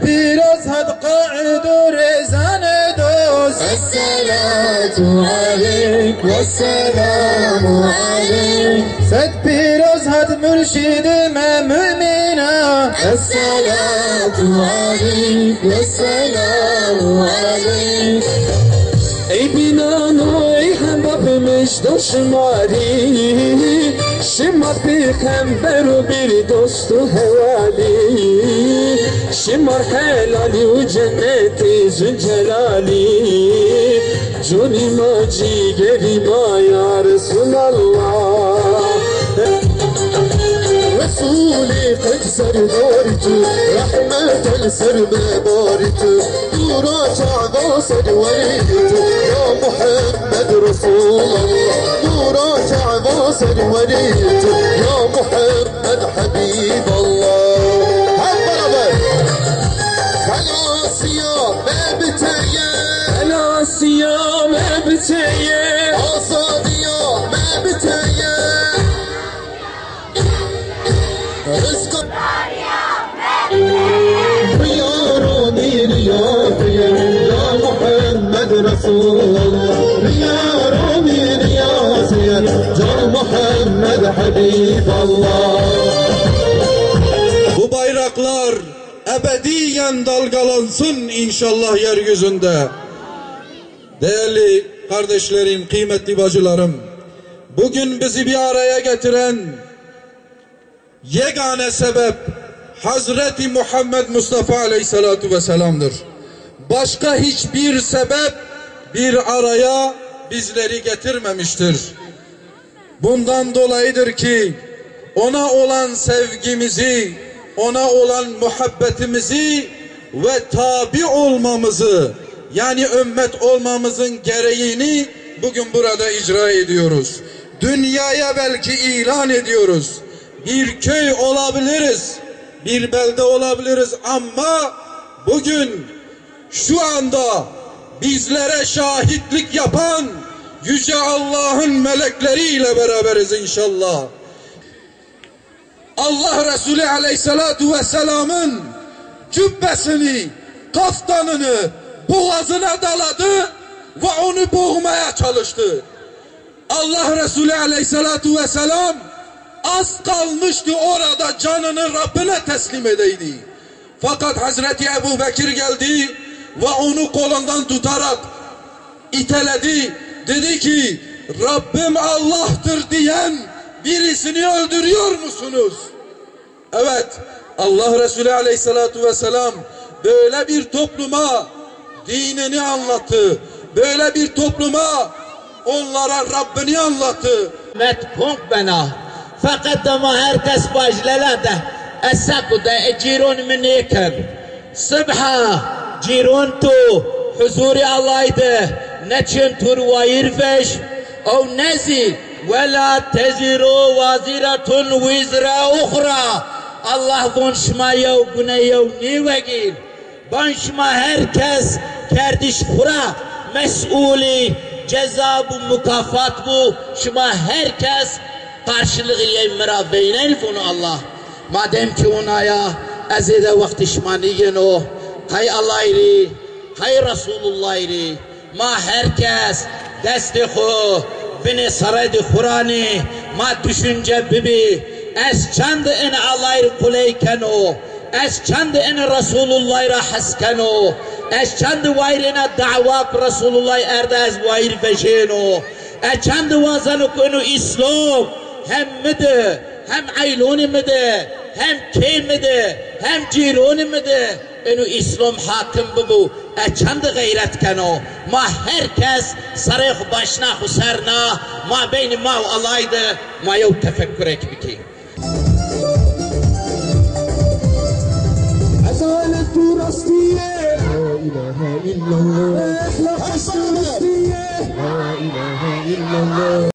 biraz had qaidu rezane dost. Esselatu aleyk ve selamu aleyk. Biraz had mürşidime mümina. Esselatu aleyk ve selamu aleyk. ای بینانو ای همبابمش دشماری شما پیغمبر و بیر دوست و حوالی شما حلالی و جنتی زنجلالی جونی ما جیگری ما یا رسول الله رسولي قد سردارت رحمة السرب بارت نورك عباصد وليت يا محمد رسول الله نورك عباصد وليت يا محمد حبيب الله هالبرابر خلاص يا ما بتيا خلاص يا ما بتيا آزاد يا ما بتيا رزق رياروني رياضي يا محمد رسول الله رياروني رياضي يا محمد حبيب الله. Bu bayraklar ebediyen dalgalansın inşallah yeryüzünde. Değerli kardeşlerim, kıymetli bacılarım, bugün bizi bir araya getiren yegane sebep Hazreti Muhammed Mustafa Aleyhisselatu Vesselam'dır. Başka hiçbir sebep bir araya bizleri getirmemiştir. Bundan dolayıdır ki ona olan sevgimizi, ona olan muhabbetimizi ve tabi olmamızı, yani ümmet olmamızın gereğini bugün burada icra ediyoruz. Dünyaya belki ilan ediyoruz. Bir köy olabiliriz, bir belde olabiliriz ama bugün şu anda bizlere şahitlik yapan Yüce Allah'ın melekleriyle beraberiz inşallah. Allah Resulü Aleyhisselatu Vesselam'ın cübbesini, kaftanını boğazına daladı ve onu boğmaya çalıştı. Allah Resulü Aleyhisselatu Vesselam az kalmıştı orada canını Rabbine teslim edeydi. Fakat Hazreti Ebu Bekir geldi ve onu kolundan tutarak iteledi. Dedi ki Rabbim Allah'tır diyen birisini öldürüyor musunuz? Evet, Allah Resulü Aleyhisselatu Vesselam böyle bir topluma dinini anlattı. Böyle bir topluma onlara Rabbini anlattı. Metpunk bana. Fakat ama herkes başladı. Esakuda cirun miniken. Sıbha cirun tu huzuri Allah'ydı. Neçin tur vayirfeş. O nezi ve la teziru vaziratun vizra ukhra. Allah bunşma yev güne yev nivegil. Bunşma herkes kerdiş kura mes'uli ceza bu mukafat bu. Şuma herkes karşılığı yemira beynel bunu Allah. Madem ki ona ya azide vakti şmaniyen o. Hay Allah'yri, hay Resulullah'yri. Ma herkes desti khu, beni saraydı Kur'an'ı. Ma düşünce bibi. Es çandı en Allah'yri kuleyken o. Es çandı en Resulullah'yra hasken o. Es çandı vayrına davak Resulullah erdez vayr feşen o. Es çandı vazanı konu İslam. Hem mide, hem ayloni mide, hem key mide, hem cironi mide. Enu İslam hakim bu. Çandı gayret kano. Ma herkes sarık başına husarna. Ma beyni ma Allah'ydı. Ma yok tefekkür ekbiki.